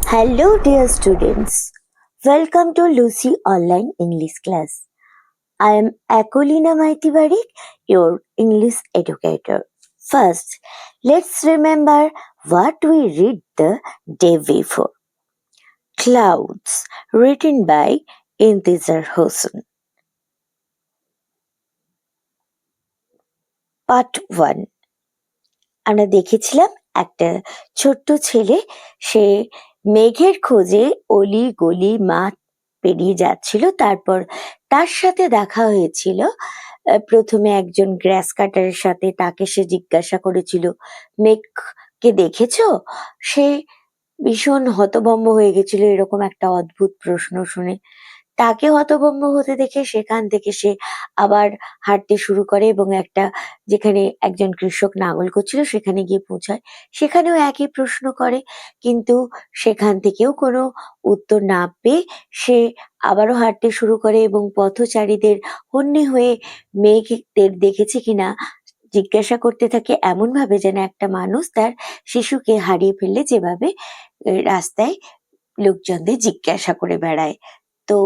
Hello, dear students. Welcome to Lucy Online English class. I am Akolina Maitibarik, your English educator. First, let's remember what we read the day before. Clouds, written by Intizar Hossain. Part 1. আমরা দেখেছিলাম একটা ছোট্ট ছেলে, সে মেঘের খোঁজে অলি গলি মাঠ পেরিয়ে যাচ্ছিল। তারপর তার সাথে দেখা হয়েছিল প্রথমে একজন গ্রাস কাটারের সাথে। তাকে সে জিজ্ঞাসা করেছিল, মেঘকে দেখেছো? সে ভীষণ হতভম্ব হয়ে গেছিল এরকম একটা অদ্ভুত প্রশ্ন শুনে। তাকে হতভম্ব হতে দেখে সেখান থেকে সে আবার হাঁটতে শুরু করে এবং একটা, যেখানে একজন কৃষক লাঙল করছিল সেখানে গিয়ে পৌঁছায়। সেখানেও একই প্রশ্ন করে, কিন্তু সেখান থেকেও কোনো উত্তর না পেয়ে সে আবারও হাঁটতে শুরু করে এবং পথচারীদের হন্যে হয়ে মেঘদের দেখেছে কিনা জিজ্ঞাসা করতে থাকে, এমন ভাবে যেন একটা মানুষ তার শিশুকে হারিয়ে ফেললে যেভাবে রাস্তায় লোকজনদের জিজ্ঞাসা করে বেড়ায়। তো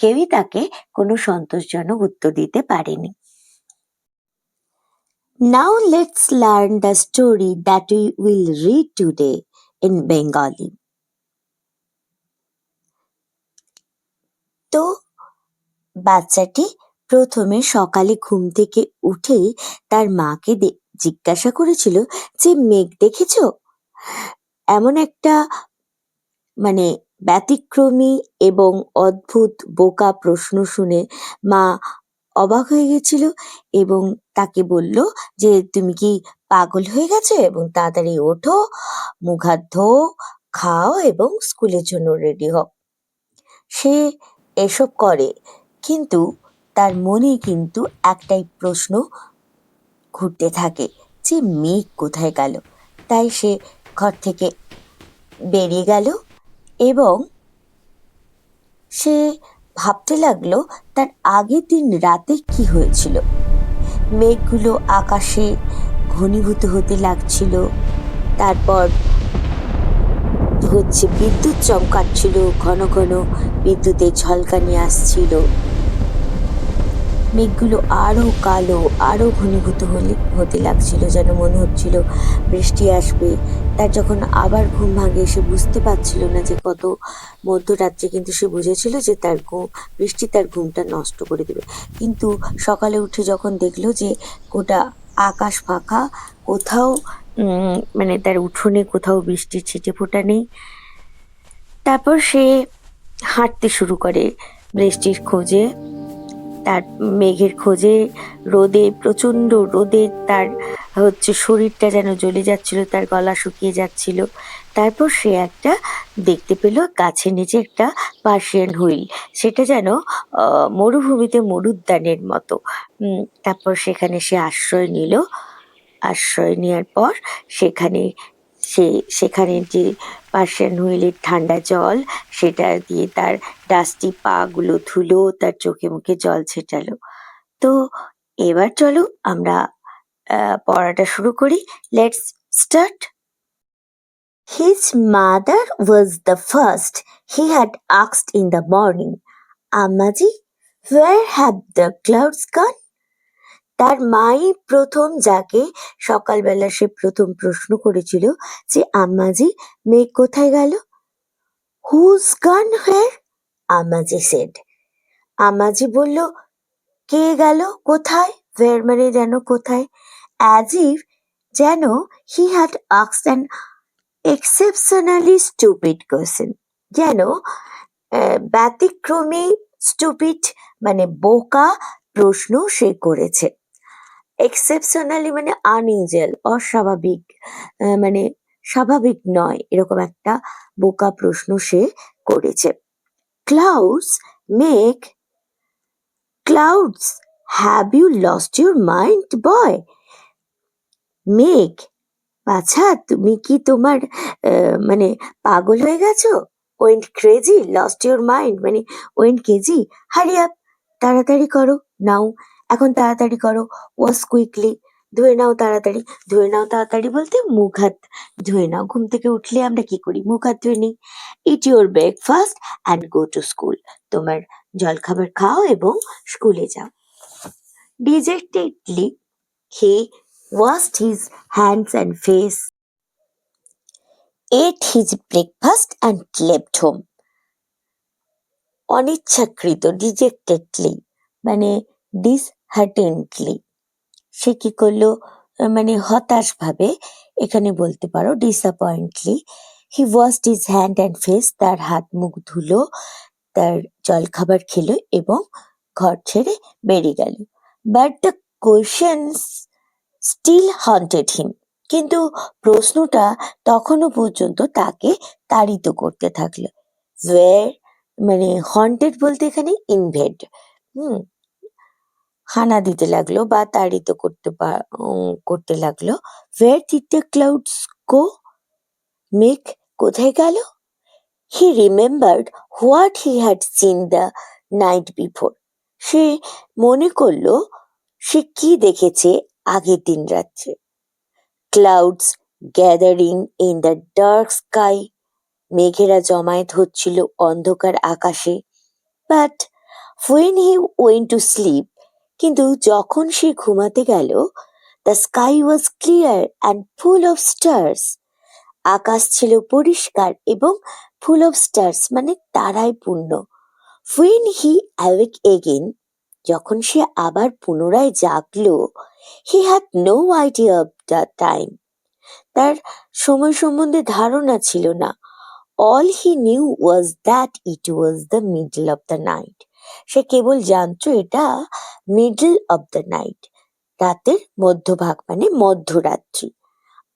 কেউই তাকে কোনো সন্তোষজনক উত্তর দিতে পারেনি। Now let's learn the story that we will read today in Bengali. তো বাচ্চাটি প্রথমে সকালে ঘুম থেকে উঠেই তার মাকে জিজ্ঞাসা করেছিল যে, মেঘ দেখেছো? এমন একটা মানে ব্যতিক্রমী এবং অদ্ভুত বোকা প্রশ্ন শুনে মা অবাক হয়ে গেছিল এবং তাকে বলল যে, তুমি কি পাগল হয়ে গেছো? এবং তাড়াতাড়ি ওঠো, মুখ হাত ধোও, খাও এবং স্কুলের জন্য রেডি হও। সে এসব করে, কিন্তু তার মনে কিন্তু একটাই প্রশ্ন ঘুরতে থাকে যে মেঘ কোথায় গেল। তাই সে ঘর থেকে বেরিয়ে গেল এবং সে ভাবতে লাগলো তার আগের দিন রাতে কি হয়েছিল। মেঘগুলো আকাশে ঘনীভূত হতে লাগছিল, তারপর বিদ্যুৎ চমকাচ্ছিল, ঘন ঘন বিদ্যুতের ঝলকানি আসছিল। মেঘগুলো আরো কালো, আরো ঘনীভূত হতে লাগছিল, যেন মনে হচ্ছিল বৃষ্টি আসবে। তার যখন আবার ঘুম ভাঙে সে বুঝতে পারছিল না যে কত মধ্যরাত্রে, কিন্তু সে বুঝেছিল যে বৃষ্টি তার ঘুমটা নষ্ট করে দেবে। কিন্তু সকালে উঠে যখন দেখলো যে গোটা আকাশ ফাঁকা, কোথাও তার উঠোনে কোথাও বৃষ্টির ছিটে ফোঁটা নেই, তারপর সে হাঁটতে শুরু করে বৃষ্টির খোঁজে, তার মেঘের খোঁজে। প্রচন্ড রোদে তার শরীরটা যেন জ্বলে যাচ্ছিল, তার গলা শুকিয়ে যাচ্ছিল। তারপর সে একটা দেখতে পেল গাছের নিচে একটা পার্সিয়ান হুইল, সেটা যেন মরুভূমিতে মরুদ্যানের মতো। তারপর সেখানে সে আশ্রয় নিল। আশ্রয় নেওয়ার পর সেখানে যে পার্সিয়ান হুইলের ঠান্ডা জল, সেটা দিয়ে তার ডাস্টি পা গুলো ধুলো, তার চোখে মুখে জল ছেটালো। তো এবার চলো আমরা পড়াটা শুরু করি। Let's start. His mother was the first he had asked in the morning, Ammaji, where have the clouds gone? তার মাই প্রথম যাকে সকালবেলা সে প্রথম প্রশ্ন করেছিল যে, আম্মাজি, মেঘ কোথায় গেল? হুজ গান হোয়ার? আম্মাজি সেড। আম্মাজি বলল, কে গেল? কোথায়? হোয়ার মানে যেন কোথায়। অ্যাজ ইফ, যেন he had asked an exceptionally stupid question, যেন ব্যতিক্রমী, স্টুপিড মানে বোকা প্রশ্ন সে করেছে। এক্সেপশনালি মানে আনইউজুয়াল, অস্বাভাবিক, মানে স্বাভাবিক নয়, এরকম একটা বোকা প্রশ্ন সে করেছে। ক্লাউডস, মেঘ। Clouds, have you lost your mind boy? মেঘ, বাছা, তুমি কি তোমার পাগল হয়ে গেছো? Went crazy, lost your mind মানে ওয়েন্ট ক্রেজি। হারি আপ, তাড়াতাড়ি করো, নাও, এখন তাড়াতাড়ি করো। ওয়াজ কুইকলি, ধুয়ে নাও তাড়াতাড়ি। ধুয়ে নাও তাড়াতাড়ি বলতে মুখ হাত ধুয়ে নাও। ঘুম থেকে উঠলে আমরা কি করি? মুখ হাত ধুয়ে নিই। It your breakfast and go to school. তোমার জলখাবার খাও এবং স্কুলে যাও। Dejectedly, he washed his hands and face, ate his breakfast and left home. অনিচ্ছাকৃত ডিজেক্টেডলি মানে ডিসহার্টেন্টলি সে কি করলো মানে হতাশ ভাবে এখানে বলতে পারো disappointedly he washed his hand and face তার হাত মুখ ধুলো তার জলখাবার খেলো এবং ঘর ছেড়ে বেরিয়ে গেল but the questions still haunted him কিন্তু প্রশ্নটা তখনও পর্যন্ত তাকে তাড়িত করতে থাকলো ওয়ের মানে হন্টেড বলতে এখানে ইনভেড হানা দিতে লাগলো বা তাড়িত করতে লাগলো where did the clouds go মেঘ কোথায় গেল he remembered what he had seen the night before সে মনে করলো সে কি দেখেছে আগের দিন রাত্রে clouds gathering in the dark sky মেঘেরা জমায়েত হচ্ছিল অন্ধকার আকাশে but when he went to sleep কিন্তু যখন সে ঘুমাতে গেল the sky was clear and full of stars আকাশ ছিল পরিষ্কার এবং ফুল অফ স্টার্স মানে তারায় পূর্ণ when he awoke again যখন সে আবার পুনরায় জাগলো he had no idea of the time তার সময় সম্বন্ধে ধারণা ছিল না all he knew was that it was the middle of the night সে কেবল জানতো এটা মিডল অফ দ্য নাইট রাতের মধ্যভাগ মানে মধ্যরাত্রি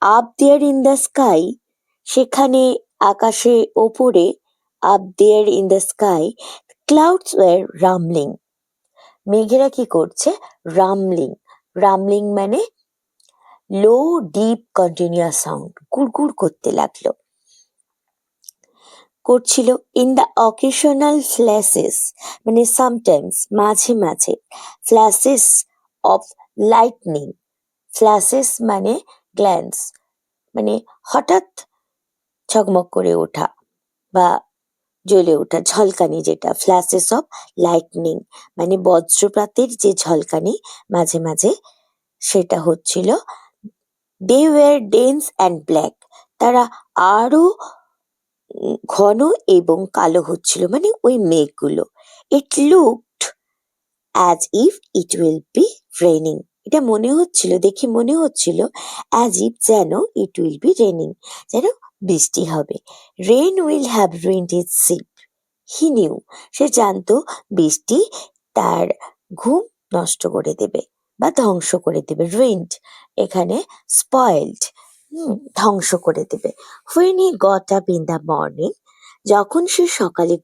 up there in the sky সেখানে আকাশে ওপরে up there in the sky clouds were rumbling মেঘেরা কি করছে রামলিং রামলিং মানে লো ডিপ কন্টিনিউয়াস সাউন্ড গুড়গুড় করতে লাগলো করছিল ইন দ্য অকেশনাল ফ্ল্যাশেস মানে সামটাইমস মাঝে মাঝে ফ্ল্যাশেস অফ লাইটনিং ফ্ল্যাশেস মানে গ্ল্যান্স মানে হঠাৎ ঝকমক করে ওঠা বা জ্বলে ওঠা ঝলকানি যেটা ফ্ল্যাশেস অফ লাইটনিং মানে বজ্রপাতের যে ঝলকানি মাঝে মাঝে সেটা হচ্ছিল they were dense and black তারা আরো ঘন এবং কালো হচ্ছিল মানে ওই মেঘগুলো it looked as if it will be raining এটা মনে হচ্ছিল দেখে মনে হচ্ছিল অ্যাজ ইফ যেন ইট উইল বি রেনিং যেন বৃষ্টি হবে rain will have ruined his sleep he knew সে জানতো বৃষ্টি তার ঘুম নষ্ট করে দেবে বা ধ্বংস করে দেবে রুইন্ড এখানে স্পয়েলড ধ্বংস করে দেবে when he got up in the morning যখন সে সকালে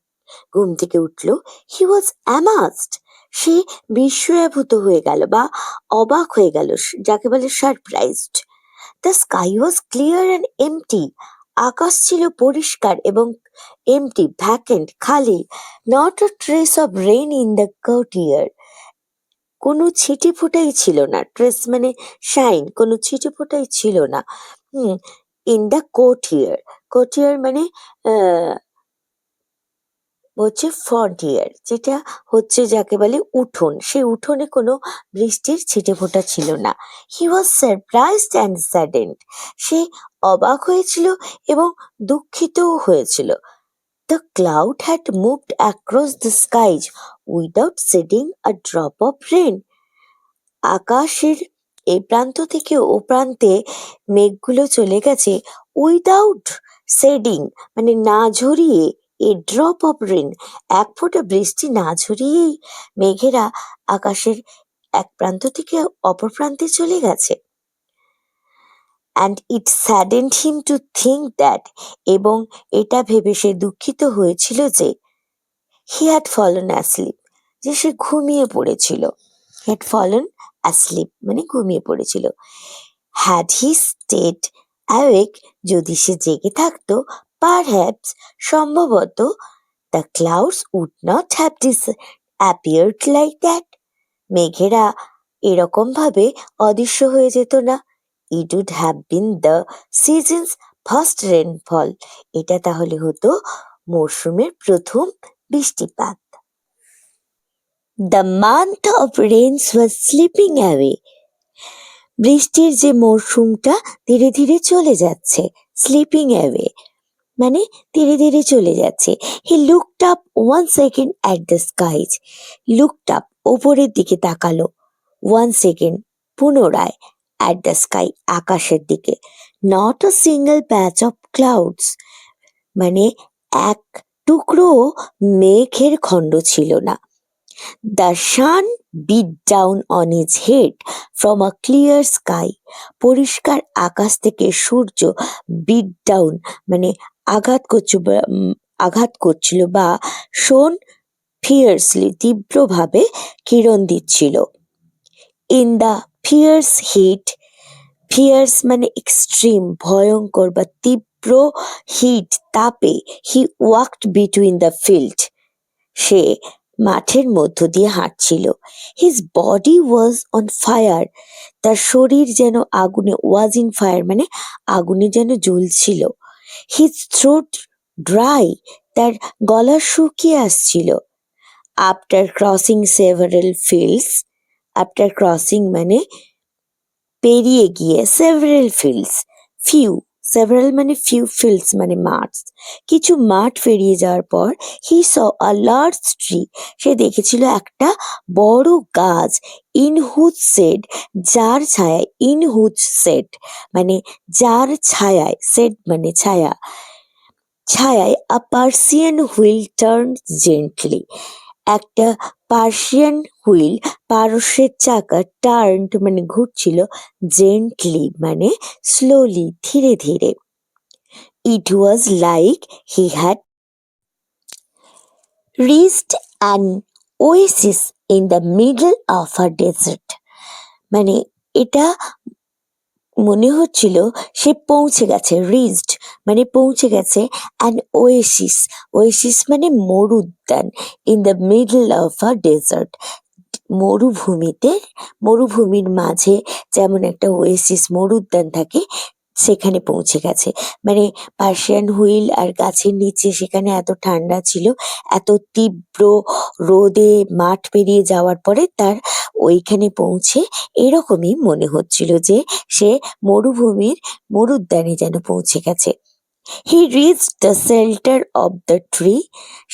ঘুম থেকে উঠল হি ওয়াজ অ্যামাজড সে বিস্ময়াভূত হয়ে গেল বা অবাক হয়ে গেল যাকে বলে surprised the sky was clear and empty আকাশ ছিল পরিষ্কার এবং এমটি ভ্যাকেন্ট খালি not a trace of rain in the courtyard কোনো ছিটে ফোটাই ছিল না ট্রেস মানে শাইন কোনো ছিটে ফোটাই ছিল না ইন দ্য কোর্টিয়ার মানে হচ্ছে ফ্রন্টিয়ার যেটা হচ্ছে যাকে বলে উঠোন সেই উঠোনে কোনো বৃষ্টির ছিটে ফোঁটা ছিল না he was surprised and saddened সে অবাক হয়েছিল এবং দুঃখিতও হয়েছিল the cloud had moved across the skies without shedding a drop of rain আকাশের এই প্রান্ত থেকে ও প্রান্তে মেঘগুলো চলে গেছে উইদাউট সেডিং মানে না ঝরিয়ে এ ড্রপ অফ রেন এক ফোঁটা বৃষ্টি না ঝরিয়েই মেঘেরা আকাশের এক প্রান্ত থেকে অপর প্রান্তে চলে গেছে and it saddened him to think that এবং এটা ভেবে সে দুঃখিত হয়েছিল যে হি হ্যাড ফলন অ্যাসলিপ যে সে ঘুমিয়ে পড়েছিল হ্যাড ফলন অ্যাসলিপ মানে ঘুমিয়ে পড়েছিল হ্যাড হি স্টেড অ্যাওয়েক যদি সে জেগে থাকতো পারহ্যাপস সম্ভবত the clouds would not have disappeared like that মেঘেরা এরকমভাবে অদৃশ্য হয়ে যেত না। It would have been the season's first rainfall. এটা তাহলে হতো মরশুমের প্রথম বৃষ্টিপাত। The month of rains was slipping away. বৃষ্টির যে মরশুমটা ধীরে ধীরে চলে যাচ্ছে, স্লিপিং অ্যাওয়ে মানে ধীরে ধীরে চলে যাচ্ছে। He looked up one second at the skies. Looked up ওপরের দিকে তাকালো, ওয়ান সেকেন্ড পুনরায়, অ্যাট দ্য স্কাই আকাশের দিকে। Not a single patch of clouds মানে এক টুকরো মেঘের খণ্ড ছিল না। The sun beat down on his head from a clear sky. পরিষ্কার আকাশ থেকে সূর্য বিট ডাউন মানে আঘাত করছিল বা শোন ফিয়ার্সলি তীব্রভাবে কিরণ দিচ্ছিল। In the fierce heat, fierce মানে এক্সট্রিম ভয়ঙ্কর বা তীব্র হিট তাপে, he walked between the field, সে মাঠের মধ্য দিয়ে হাঁটছিল। His body was on fire, তার শরীর যেন আগুনে, ওয়াজ ইন ফায়ার মানে আগুনে যেন জ্বলছিল। হিজ থ্রোট ড্রাই, তার গলা শুকিয়ে আসছিল। After crossing several fields, after crossing মানে পেরিয়ে গিয়ে, সেভারাল ফিল্ডস ফিউ, সেভারাল মানে ফিউ, ফিল্ডস মানে মাঠ, কিছু মাঠ পেরিয়ে যাওয়ার পর হি স আ লার্জ ট্রি, সে দেখেছিল একটা বড় গাছ। ইন হুজ সেড, যার ছায়ায়, ইন হুজ সেড মানে যার ছায়ায়, সেড মানে ছায়া, ছায়ায় আ পার্সিয়ান হুইল টার্ন জেন্টলি, একটা পার্সিয়ান হুইল, পারস্যের চাকা, টার্নড মানে ঘুরছিল, জেন্টলি মানে স্লোলি, ধীরে ধীরে। It was like he had reached an oasis in the middle of a desert. মানে এটা মনে হচ্ছিল সে পৌঁছে গেছে, রিচড মানে পৌঁছে গেছে, অ্যান ওয়েসিস, ওয়েসিস মানে মরুদ্যান, in the middle of a desert মরুভূমিতে, মরুভূমির মাঝে যেমন একটা ওয়েসিস মরুদ্যান থাকে, সেখানে পৌঁছে গেছে। মানে পার্সিয়ান হুইল আর গাছের নিচে সেখানে এত ঠান্ডা ছিল, এত তীব্র রোদে মাঠ পেরিয়ে যাওয়ার পরে তার ওইখানে পৌঁছে এরকমই মনে হচ্ছিল যে সে মরুভূমির মরুদ্যানে যেন পৌঁছে গেছে। He reached the shelter of the tree,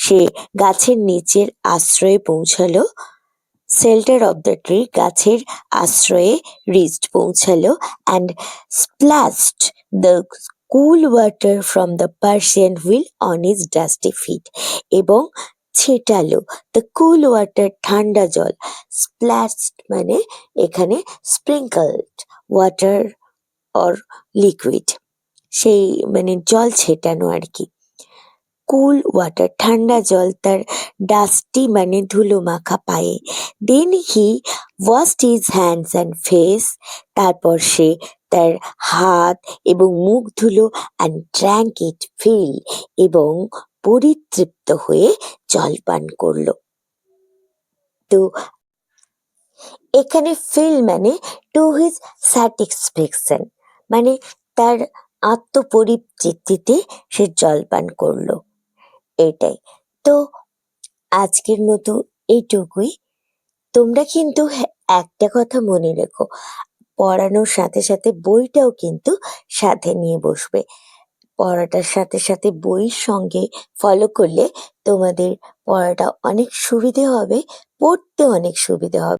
সে গাছের নিচের আশ্রয়ে পৌঁছালো। শেল্টার অফ দ্য ট্রি গাছের আশ্রয়ে, রিচড পৌঁছালো, and splashed the cool water from the Persian wheel on his dusty feet, এবং ছেটালো দ্য কুল ওয়াটার ঠান্ডা জল, স্প্ল্যাশড মানে এখানে স্প্রিঙ্কলড ওয়াটার অর লিকুইড, সেই মানে জল ছেটানো আর কি। কুল ওয়াটার ঠান্ডা জল তার ডাস্টি মানে ধুলো মাখা পায়ে। Then he washed his hands and face, তারপর সে তার হাত এবং মুখ ধুলো, অ্যান্ড ড্র্যাঙ্ক ইট ফিল, এবং পরিতৃপ্ত হয়ে জল পান করলো। তো এখানে ফিল মানে টু হিজ স্যাটিসফ্যাকশন, মানে তার আত্মপরিতৃপ্তিতে সে জল পান করলো, এটাই। তো আজকের মতো এইটুকুই। তোমরা কিন্তু একটা কথা মনে রেখো, পড়ানোর সাথে সাথে বইটাও কিন্তু সাথে নিয়ে বসবে। পড়াটার সাথে সাথে বইয়ের সঙ্গে ফলো করলে তোমাদের পড়াটা অনেক সুবিধে হবে, পড়তে অনেক সুবিধে হবে।